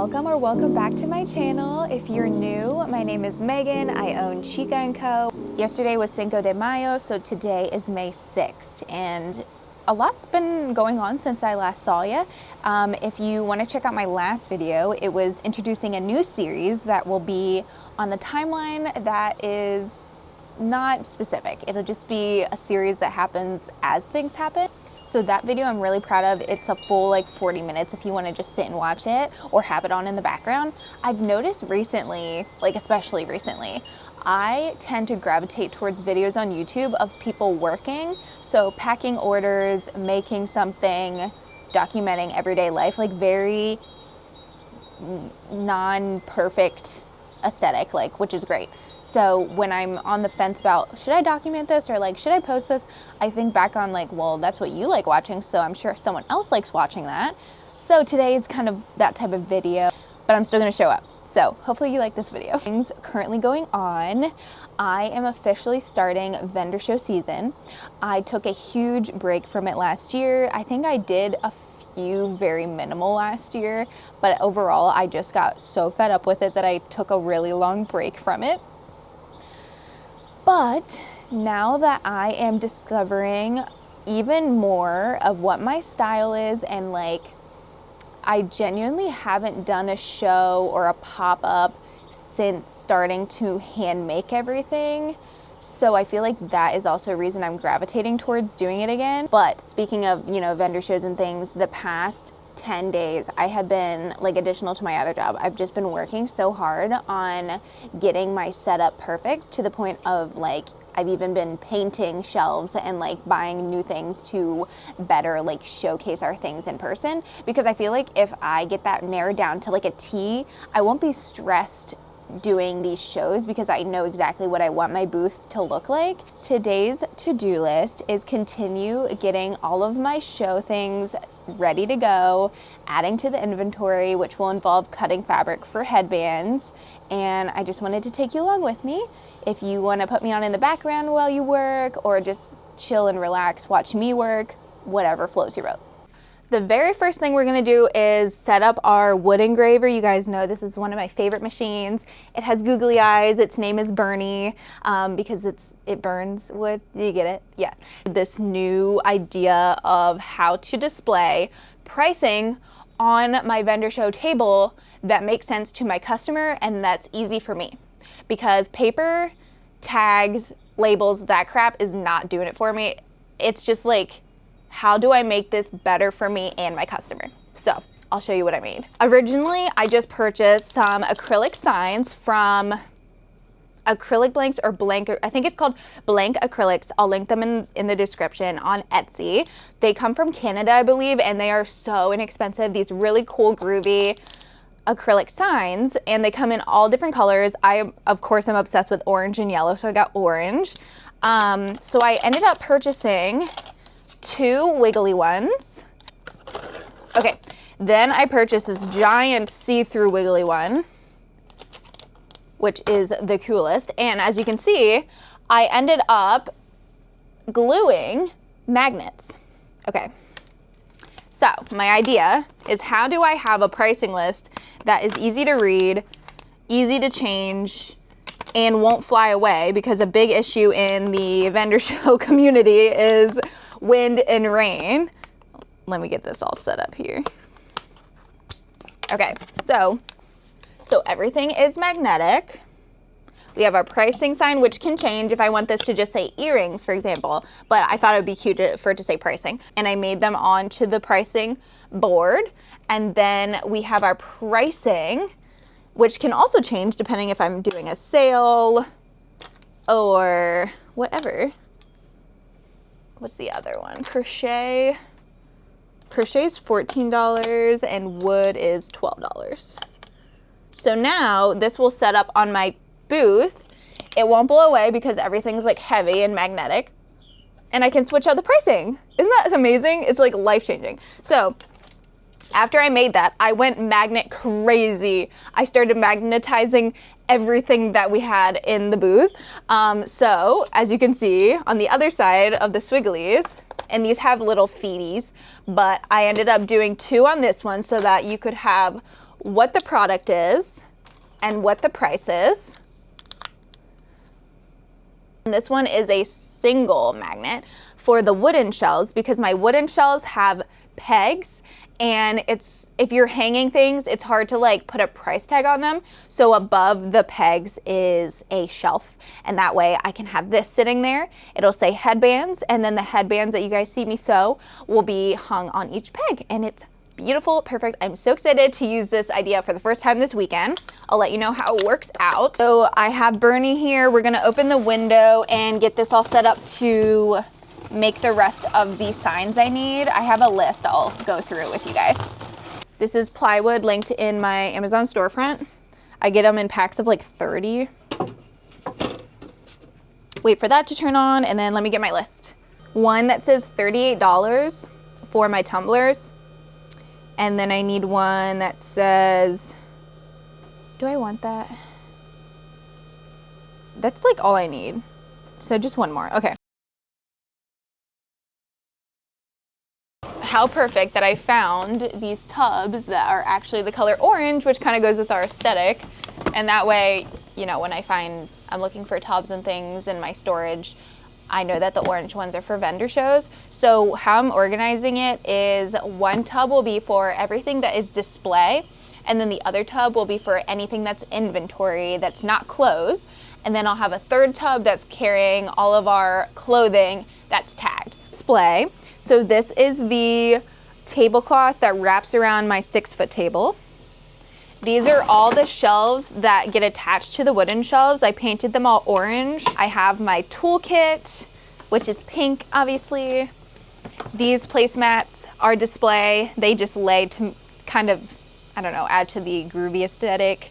welcome or welcome back to my channel. If you're new, my name is Megan. I own Chica & Co. Yesterday was Cinco de Mayo, so today is May 6th, and a lot's been going on since I last saw you. If you want to check out my last video, it was introducing a new series that will be on a timeline that is not specific. It'll just be a series that happens as things happen. So that video I'm really proud of. It's a full like 40 minutes if you want to just sit and watch it or have it on in the background. I've noticed recently, like especially recently, I tend to gravitate towards videos on YouTube of people working. So packing orders, making something, documenting everyday life, like very non-perfect aesthetic, like, which is great. So when I'm on the fence about should I document this or like should I post this, I think back on like, well, that's what you like watching, so I'm sure someone else likes watching that. So today is kind of that type of video, but I'm still gonna show up. So hopefully you like this video. Things currently going on. I am officially starting vendor show season. I took a huge break from it last year. I think I did a few very minimal last year, but overall I just got so fed up with it that I took a really long break from it. But now that I am discovering even more of what my style is, and like I genuinely haven't done a show or a pop-up since starting to hand make everything. So I feel like that is also a reason I'm gravitating towards doing it again. But speaking of, you know, vendor shows and things, the past 10 days I have been, like, additional to my other job, I've just been working so hard on getting my setup perfect to the point of like I've even been painting shelves and like buying new things to better like showcase our things in person, because I feel like if I get that narrowed down to like a T, I won't be stressed doing these shows because I know exactly what I want my booth to look like. Today's to-do list is continue getting all of my show things ready to go, adding to the inventory, which will involve cutting fabric for headbands. And I just wanted to take you along with me. If you want to put me on in the background while you work, or just chill and relax, watch me work, whatever floats your boat. The very first thing we're gonna do is set up our wood engraver. You guys know this is one of my favorite machines. It has googly eyes. Its name is Bernie because it burns wood. Do you get it? Yeah. This new idea of how to display pricing on my vendor show table that makes sense to my customer and that's easy for me. Because paper, tags, labels, that crap is not doing it for me. It's just like, how do I make this better for me and my customer? So I'll show you what I made. Originally, I just purchased some acrylic signs from Acrylic Blanks or Blank, I think it's called Blank Acrylics. I'll link them in the description on Etsy. They come from Canada, I believe, and they are so inexpensive. These really cool, groovy acrylic signs, and they come in all different colors. I, of course, am obsessed with orange and yellow, so I got orange. So I ended up purchasing 2 wiggly ones. Okay, then I purchased this giant see-through wiggly one, which is the coolest. And as you can see, I ended up gluing magnets. Okay, so my idea is, how do I have a pricing list that is easy to read, easy to change, and won't fly away? Because a big issue in the vendor show community is wind and rain. Let me get this all set up here. Okay, so everything is magnetic. We have our pricing sign, which can change if I want this to just say earrings, for example, but I thought it would be cute for it to say pricing. And I made them onto the pricing board. And then we have our pricing, which can also change depending if I'm doing a sale or whatever. What's the other one? Crochet. Crochet is $14 and wood is $12. So now this will set up on my booth. It won't blow away because everything's like heavy and magnetic, and I can switch out the pricing. Isn't that amazing? It's like life-changing. So after I made that, I went magnet crazy. I started magnetizing everything that we had in the booth. So as you can see on the other side of the swigglies, and these have little feeties, but I ended up doing 2 on this one so that you could have what the product is and what the price is. And this one is a single magnet for the wooden shelves because my wooden shelves have pegs, and if you're hanging things, it's hard to like put a price tag on them. So above the pegs is a shelf, and that way I can have this sitting there. It'll say headbands, and then the headbands that you guys see me sew will be hung on each peg, and it's beautiful, perfect. I'm so excited to use this idea for the first time this weekend. I'll let you know how it works out. So I have Bernie here. We're gonna open the window and get this all set up to make the rest of the signs I need. I have a list I'll go through with you guys. This is plywood linked in my Amazon storefront. I get them in packs of like 30. Wait for that to turn on, and then let me get my list. One that says $38 for my tumblers. And then I need one that says, do I want that? That's like all I need. So just one more, okay. How perfect that I found these tubs that are actually the color orange, which kind of goes with our aesthetic. And that way, you know, when I'm looking for tubs and things in my storage, I know that the orange ones are for vendor shows. So how I'm organizing it is one tub will be for everything that is display, and then the other tub will be for anything that's inventory that's not clothes. And then I'll have a third tub that's carrying all of our clothing that's tagged. Display. So this is the tablecloth that wraps around my 6-foot table. These are all the shelves that get attached to the wooden shelves. I painted them all orange. I have my toolkit, which is pink, obviously. These placemats are display. They just lay to kind of, I don't know, add to the groovy aesthetic.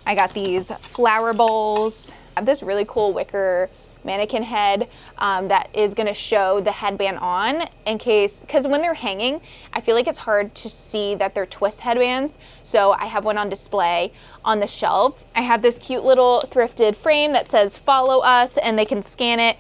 I got these flower bowls. I have this really cool wicker mannequin head that is gonna show the headband on in case, because when they're hanging, I feel like it's hard to see that they're twist headbands. So I have one on display on the shelf. I have this cute little thrifted frame that says follow us, and they can scan it.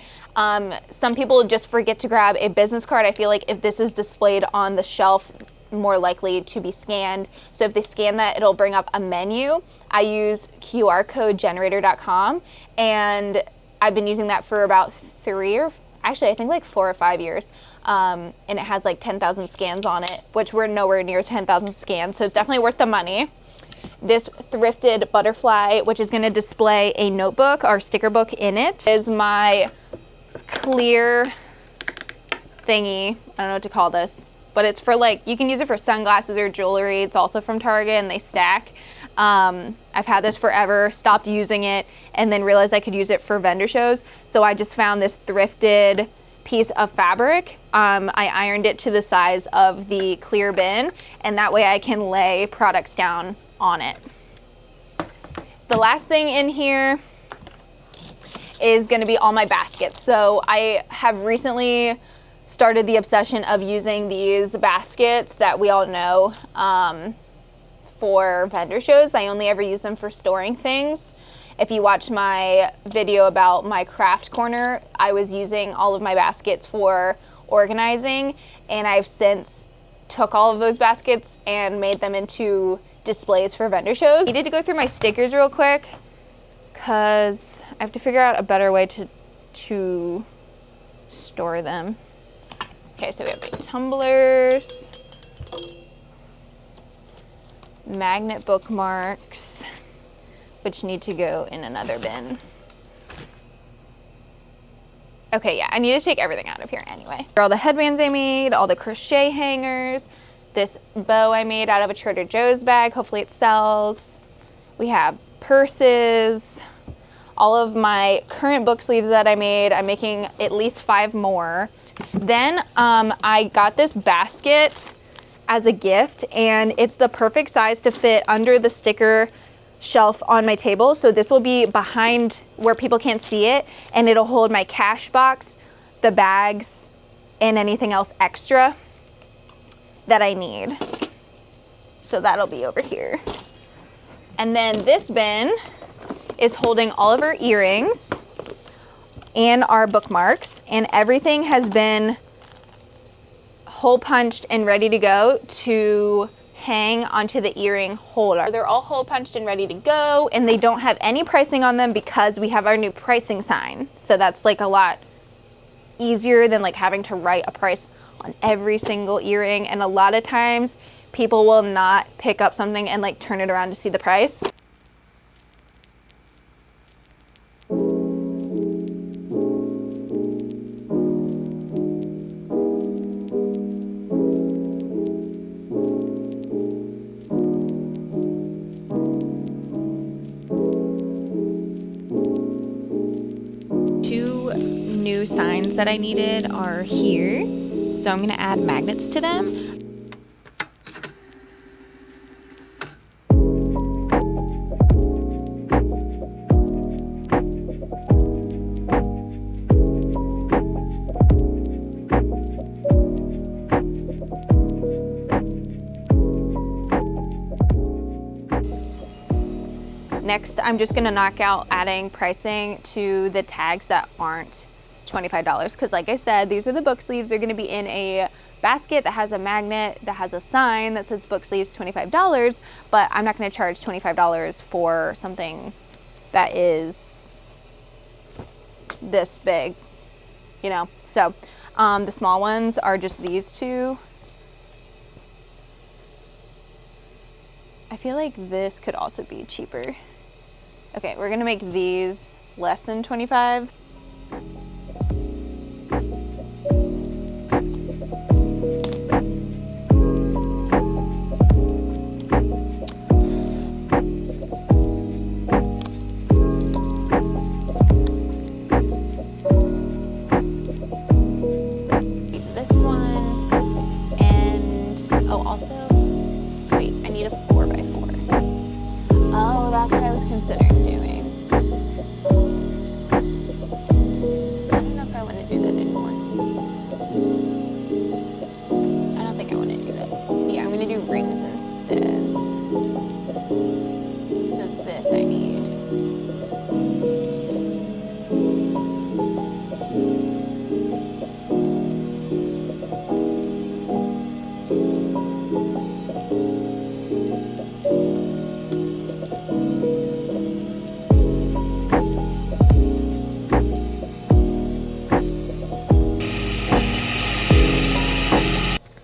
Some people just forget to grab a business card. I feel like if this is displayed on the shelf, more likely to be scanned. So if they scan that, it'll bring up a menu. I use QRcodegenerator.com, and I've been using that for about 4 or 5 years. And it has like 10,000 scans on it, which we're nowhere near 10,000 scans. So it's definitely worth the money. This thrifted butterfly, which is gonna display a notebook or sticker book in it, is my clear thingy. I don't know what to call this, but it's for like, you can use it for sunglasses or jewelry. It's also from Target, and they stack. I've had this forever, stopped using it, and then realized I could use it for vendor shows. So I just found this thrifted piece of fabric. I ironed it to the size of the clear bin, and that way I can lay products down on it. The last thing in here is gonna be all my baskets. So I have recently started the obsession of using these baskets that we all know for vendor shows. I only ever use them for storing things. If you watch my video about my craft corner, I was using all of my baskets for organizing, and I've since took all of those baskets and made them into displays for vendor shows. I needed to go through my stickers real quick because I have to figure out a better way to store them. Okay, so we have my tumblers, magnet bookmarks, which need to go in another bin. Okay, yeah, I need to take everything out of here anyway. All the headbands I made, all the crochet hangers, this bow I made out of a Trader Joe's bag, hopefully it sells. We have purses, all of my current book sleeves that I made. I'm making at least 5 more. Then I got this basket as a gift, and it's the perfect size to fit under the sticker shelf on my table. So this will be behind where people can't see it, and it'll hold my cash box, the bags, and anything else extra that I need. So that'll be over here. And then this bin is holding all of our earrings and our bookmarks, and everything has been hole punched and ready to go to hang onto the earring holder. They're all hole punched and ready to go, and they don't have any pricing on them because we have our new pricing sign. So that's like a lot easier than like having to write a price on every single earring. And a lot of times people will not pick up something and like turn it around to see the price. Two new signs that I needed are here, so I'm going to add magnets to them. Next, I'm just gonna knock out adding pricing to the tags that aren't $25, because like I said, these are the book sleeves. They're gonna be in a basket that has a magnet, that has a sign that says book sleeves $25, but I'm not gonna charge $25 for something that is this big, you know? So the small ones are just these two. I feel like this could also be cheaper. Okay, we're gonna make these less than 25. This one, and oh, also, wait, I need a 4x4. Oh, that's what I was considering doing. I don't know if I want to do that anymore. I don't think I want to do that. Yeah, I'm going to do rings instead. So this I need.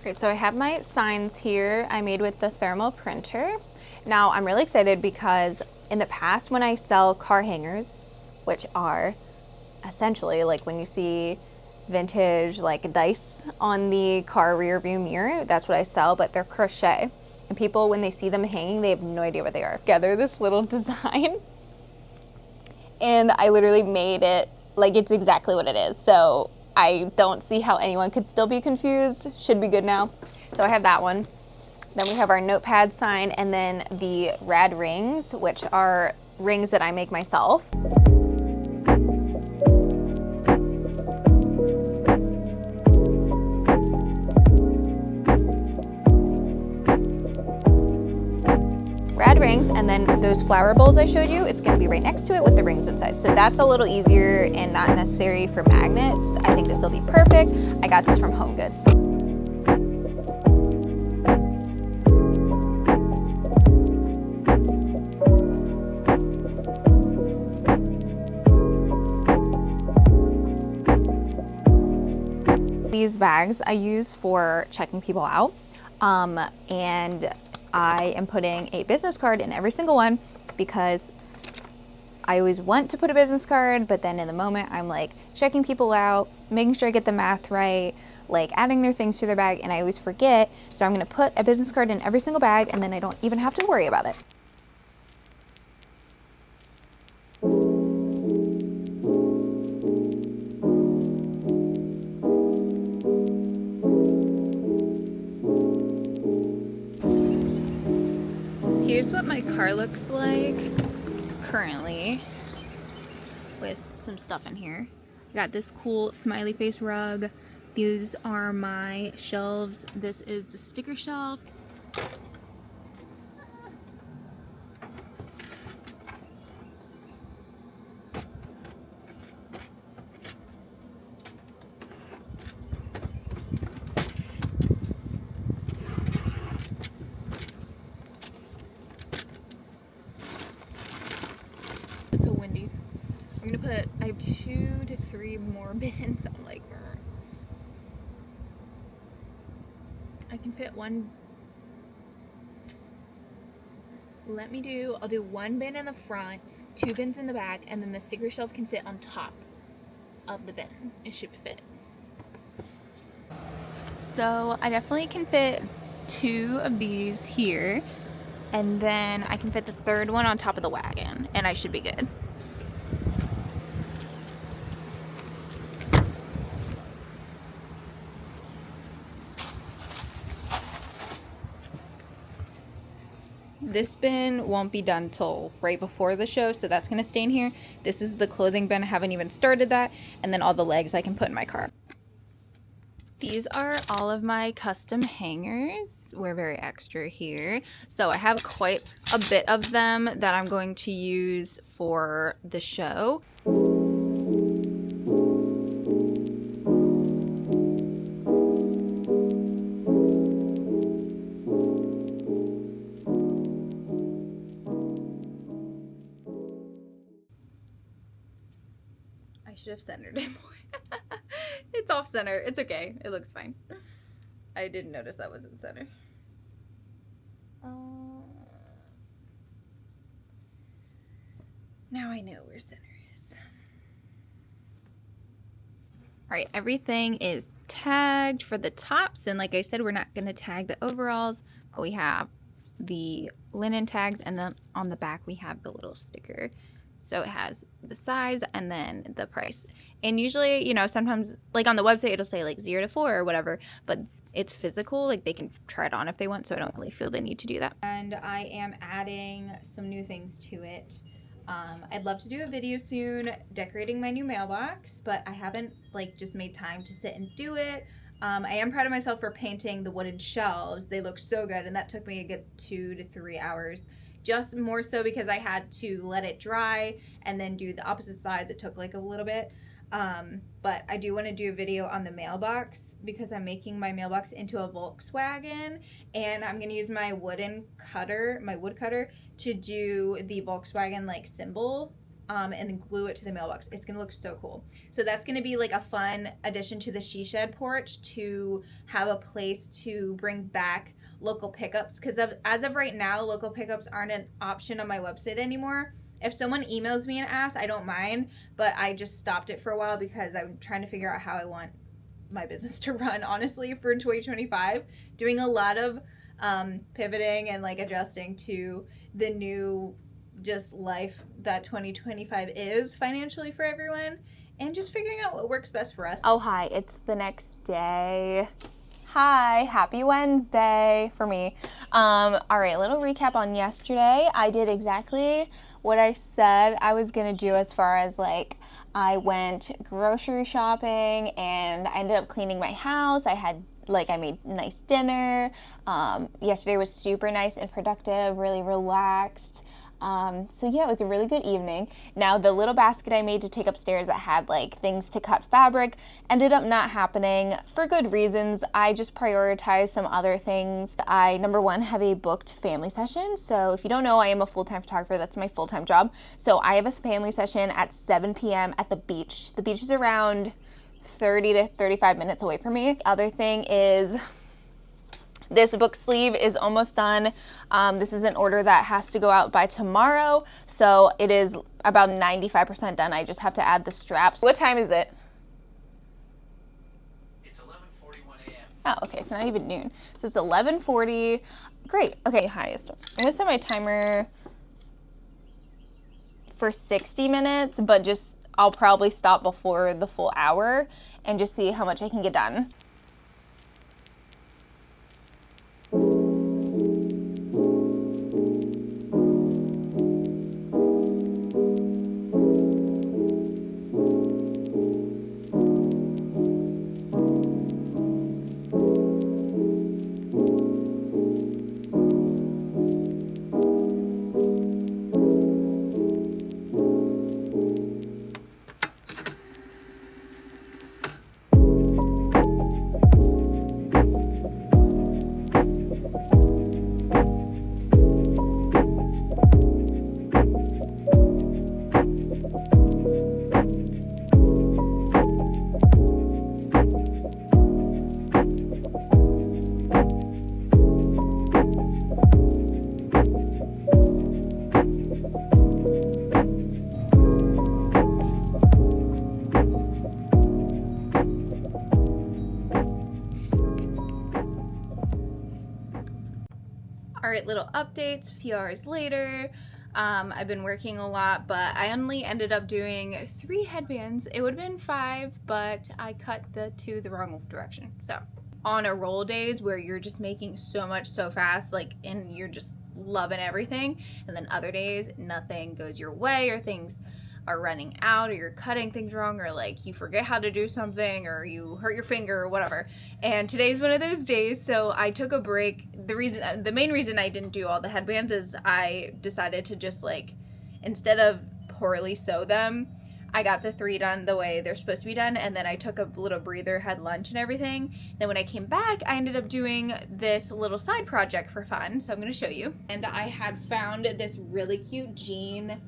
Okay, so I have my signs here I made with the thermal printer. Now I'm really excited because in the past when I sell car hangers, which are essentially like when you see vintage like dice on the car rear view mirror, that's what I sell, but they're crochet. And people, when they see them hanging, they have no idea what they are. Together this little design, and I literally made it like it's exactly what it is. So I don't see how anyone could still be confused. Should be good now. So I have that one. Then we have our notepad sign, and then the rad rings, which are rings that I make myself. Rad rings, and then those flower bowls I showed you, it's gonna be right next to it with the rings inside. So that's a little easier and not necessary for magnets. I think this will be perfect. I got this from Home Goods. These bags I use for checking people out, and I am putting a business card in every single one because I always want to put a business card, but then in the moment I'm like checking people out, making sure I get the math right, like adding their things to their bag, and I always forget. So I'm gonna put a business card in every single bag, and then I don't even have to worry about it. Here's what my car looks like currently with some stuff in here. I got this cool smiley face rug. These are my shelves. This is the sticker shelf. 3 more bins. I'm like, I can fit one. I'll do 1 bin in the front, 2 bins in the back, and then the sticker shelf can sit on top of the bin. It should fit. So I definitely can fit 2 of these here, and then I can fit the 3rd one on top of the wagon, and I should be good. This bin won't be done till right before the show, so that's gonna stay in here. This is the clothing bin. I haven't even started that. And then all the legs I can put in my car. These are all of my custom hangers. We're very extra here. So I have quite a bit of them that I'm going to use for the show. I should have centered it more. It's off center. It's okay. It looks fine. I didn't notice that wasn't center. Now I know where center is. All right, everything is tagged for the tops. And like I said, we're not going to tag the overalls, but we have the linen tags. And then on the back, we have the little sticker. So it has the size and then the price. And usually, you know, sometimes like on the website, it'll say like 0 to 4 or whatever, but it's physical. Like they can try it on if they want. So I don't really feel the need to do that. And I am adding some new things to it. I'd love to do a video soon decorating my new mailbox, but I haven't like just made time to sit and do it. I am proud of myself for painting the wooden shelves. They look so good, and that took me a good 2 to 3 hours. Just more so because I had to let it dry and then do the opposite sides. It took like a little bit. But I do want to do a video on the mailbox because I'm making my mailbox into a Volkswagen, and I'm going to use my wood cutter to do the Volkswagen like symbol and then glue it to the mailbox. It's going to look so cool. So that's going to be like a fun addition to the she shed porch to have a place to bring back local pickups, because as of right now, local pickups aren't an option on my website anymore. If someone emails me and asks, I don't mind, but I just stopped it for a while because I'm trying to figure out how I want my business to run, honestly, for 2025. Doing a lot of pivoting and like adjusting to the new just life that 2025 is financially for everyone, and just figuring out what works best for us. Oh, hi, it's the next day. Hi, happy Wednesday for me. All right, little recap on yesterday. I did exactly what I said I was gonna do as far as like I went grocery shopping and I ended up cleaning my house. I made nice dinner. Yesterday was super nice and productive, really relaxed. So yeah, it was a really good evening. Now the little basket I made to take upstairs that had like things to cut fabric ended up not happening for good reasons. I just prioritized some other things. I, number one, have a booked family session. So if you don't know, I am a full-time photographer. That's my full-time job. So I have a family session at 7 p.m. at the beach. The beach is around 30 to 35 minutes away from me. The other thing is this book sleeve is almost done. This is an order that has to go out by tomorrow, so it is about 95% done. I just have to add the straps. What time is it? It's 11:41 a.m. Oh, okay, it's not even noon. So it's 11:40. Great. Okay, highest. I'm gonna set my timer for 60 minutes, but just I'll probably stop before the full hour and just see how much I can get done. Alright, little updates, a few hours later. I've been working a lot, but I only ended up doing 3 headbands. It would have been 5, but I cut the 2 the wrong direction. So on a roll days where you're just making so much so fast, like, and you're just loving everything, and then other days nothing goes your way, or things are running out, or you're cutting things wrong, or like you forget how to do something, or you hurt your finger or whatever. And today's one of those days, so I took a break. The main reason I didn't do all the headbands is I decided to just, like, instead of poorly sew them, I got the 3 done the way they're supposed to be done, and then I took a little breather, had lunch and everything. Then when I came back, I ended up doing this little side project for fun, so I'm gonna show you. And I had found this really cute jean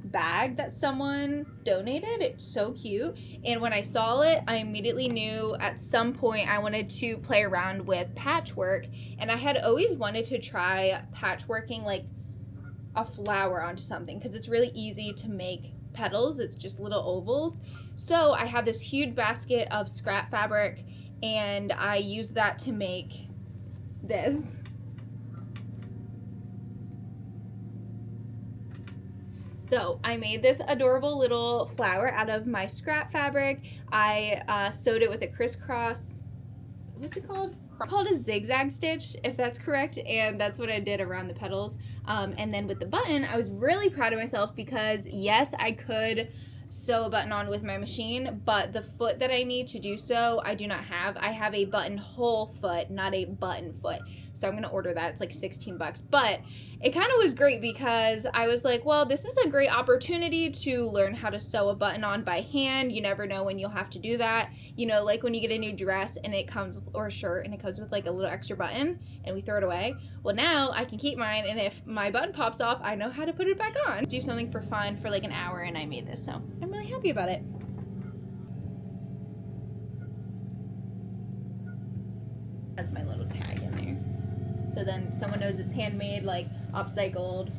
bag that someone donated. It's so cute, and when I saw it, I immediately knew at some point I wanted to play around with patchwork, and I had always wanted to try patchworking like a flower onto something, because it's really easy to make petals. It's just little ovals. So I have this huge basket of scrap fabric, and I use that to make this. So I made this adorable little flower out of my scrap fabric. I sewed it with a crisscross, what's it called? It's called a zigzag stitch, if that's correct, and that's what I did around the petals. And then with the button, I was really proud of myself because yes, I could sew a button on with my machine, but the foot that I need to do so, I do not have. I have a buttonhole foot, not a button foot. So I'm gonna order that. It's like 16 bucks. But it kind of was great because I was like, well, this is a great opportunity to learn how to sew a button on by hand. You never know when you'll have to do that. You know, like when you get a new dress and it comes, or a shirt, and it comes with like a little extra button and we throw it away. Well, now I can keep mine, and if my button pops off, I know how to put it back on. Do something for fun for like an hour, and I made this, so I'm really happy about it. That's my little tag in there. So then someone knows it's handmade, like upcycled.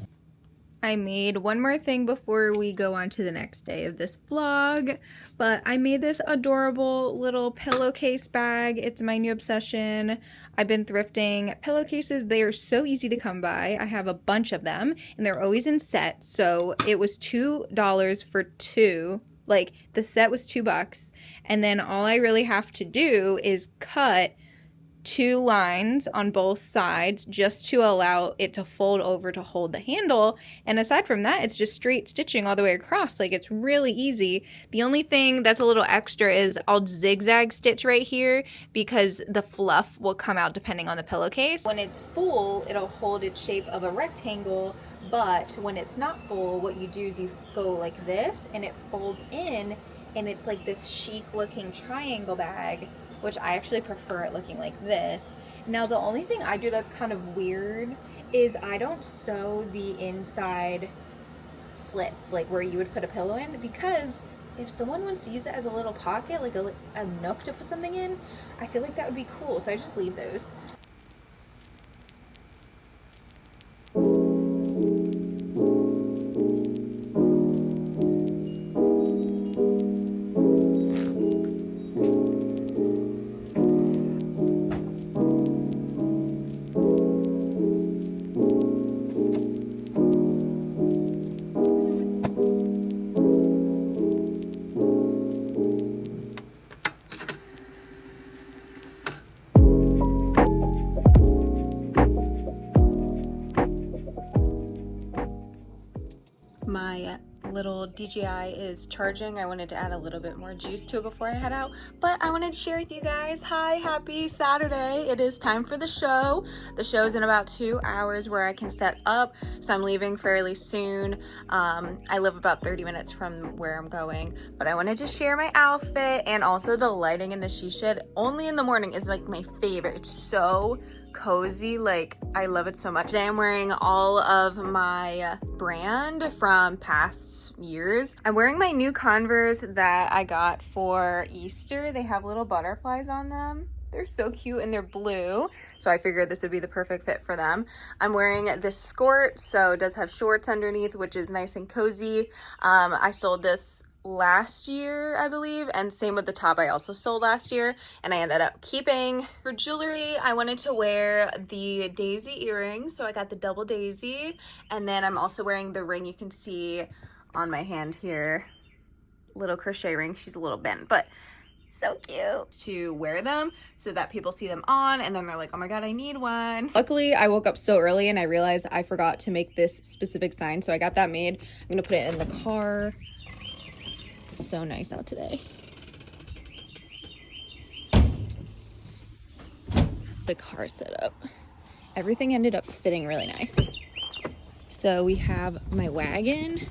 I made one more thing before we go on to the next day of this vlog, but I made this adorable little pillowcase bag. It's my new obsession. I've been thrifting pillowcases. They are so easy to come by. I have a bunch of them, and they're always in sets. So it was $2 for 2. Like, the set was $2, and then all I really have to do is cut 2 lines on both sides just to allow it to fold over to hold the handle, and aside from that, it's just straight stitching all the way across. Like, it's really easy. The only thing that's a little extra is I'll zigzag stitch right here because the fluff will come out depending on the pillowcase. When it's full, it'll hold its shape of a rectangle, but when it's not full, what you do is you go like this and it folds in, and it's like this chic looking triangle bag, which I actually prefer it looking like this. Now, the only thing I do that's kind of weird is I don't sew the inside slits, like where you would put a pillow in, because if someone wants to use it as a little pocket, like a nook to put something in, I feel like that would be cool, so I just leave those. My little DJI is charging. I wanted to add a little bit more juice to it before I head out, but I wanted to share with you guys. Hi, happy Saturday. It is time for the show. The show's in about 2 hours where I can set up, so I'm leaving fairly soon. I live about 30 minutes from where I'm going, but I wanted to share my outfit, and also the lighting in the she shed only in the morning is like my favorite. It's so cozy, like I love it so much. Today I'm wearing all of my brand from past years. I'm wearing my new Converse that I got for Easter. They have little butterflies on them. They're so cute, and they're blue, so I figured this would be the perfect fit for them. I'm wearing this skirt, so it does have shorts underneath, which is nice and cozy. I sold this last year, I believe, and same with the top I also sold last year, and I ended up keeping. For jewelry, I wanted to wear the daisy earrings, so I got the double daisy, and then I'm also wearing the ring you can see on my hand here, little crochet ring. She's a little bent, but so cute to wear them so that people see them on and then they're like, oh my god, I need one. Luckily, I woke up so early and I realized I forgot to make this specific sign, so I got that made. I'm gonna put it in the car. It's so nice out today. The car setup, everything ended up fitting really nice. So we have my wagon.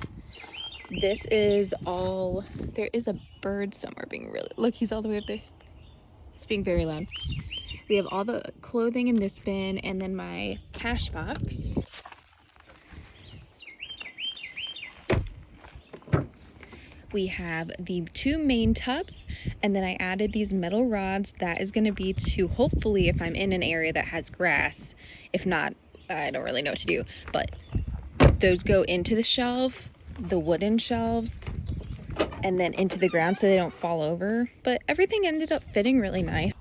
This is all, there is a bird somewhere being really, look, he's all the way up there. It's being very loud. We have all the clothing in this bin and then my cash box. We have the 2 main tubs, and then I added these metal rods. That is gonna be to, hopefully, if I'm in an area that has grass. If not, I don't really know what to do, but those go into the shelf, the wooden shelves, and then into the ground so they don't fall over. But everything ended up fitting really nice.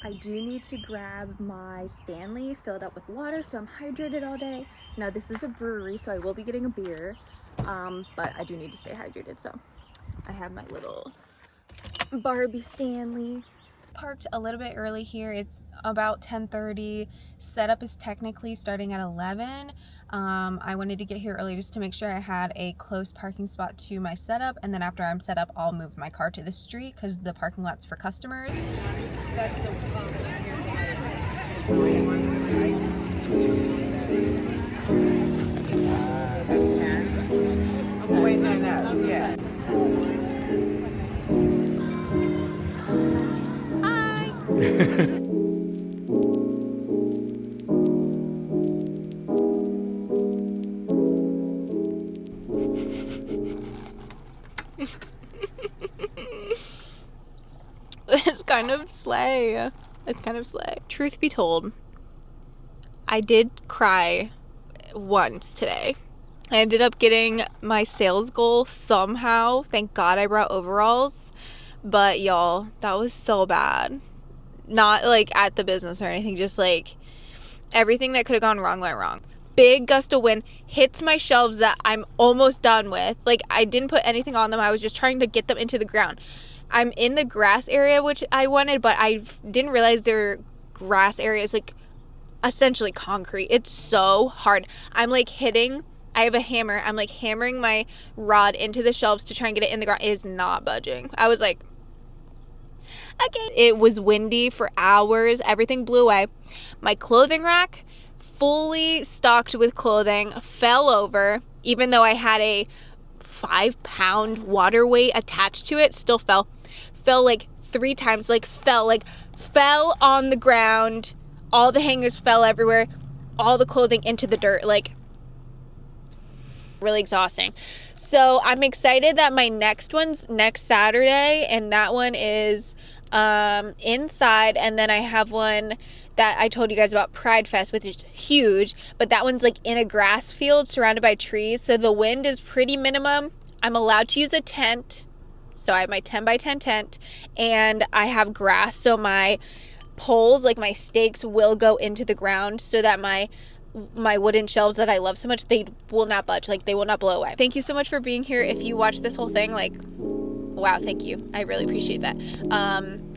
I do need to grab my Stanley filled up with water so I'm hydrated all day. Now this is a brewery, so I will be getting a beer, but I do need to stay hydrated. So I have my little Barbie Stanley. Parked a little bit early here. It's about 10:30. Setup is technically starting at 11. I wanted to get here early just to make sure I had a close parking spot to my setup, and then after I'm set up, I'll move my car to the street because the parking lot's for customers. I'm waiting on that. Yeah. It's kind of slay. It's kind of slay. Truth be told, I did cry once today. I ended up getting my sales goal somehow. Thank God I brought overalls. But y'all, that was so bad. Not like at the business or anything, just like everything that could have gone wrong went wrong. Big gust of wind hits my shelves that I'm almost done with. Like, I didn't put anything on them. I was just trying to get them into the ground. I'm in the grass area, which I wanted, but I didn't realize their grass area is like essentially concrete. It's so hard. I'm like I have a hammer. I'm like hammering my rod into the shelves to try and get it in the ground. It is not budging. I was like, okay. It was windy for hours. Everything blew away. My clothing rack, fully stocked with clothing, fell over. Even though I had a 5-pound water weight attached to it, still fell like 3 times, fell on the ground. All the hangers fell everywhere, all the clothing into the dirt, like really exhausting. So I'm excited that my next one's next Saturday, and that one is inside, and then I have one that I told you guys about, Pride Fest, which is huge, but that one's like in a grass field surrounded by trees, so the wind is pretty minimum. I'm allowed to use a tent, so I have my 10 by 10 tent, and I have grass, so my poles, like my stakes, will go into the ground so that my wooden shelves that I love so much, they will not budge, like they will not blow away. Thank you so much for being here. If you watched this whole thing, like, wow, thank you. I really appreciate that.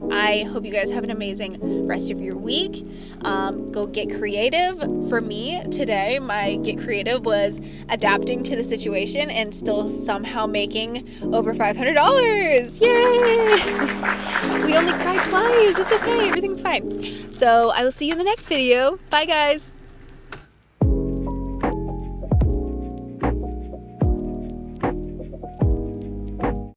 I hope you guys have an amazing rest of your week. Go get creative. For me today, my get creative was adapting to the situation and still somehow making over $500. Yay! We only cried twice. It's okay. Everything's fine. So I will see you in the next video. Bye, guys.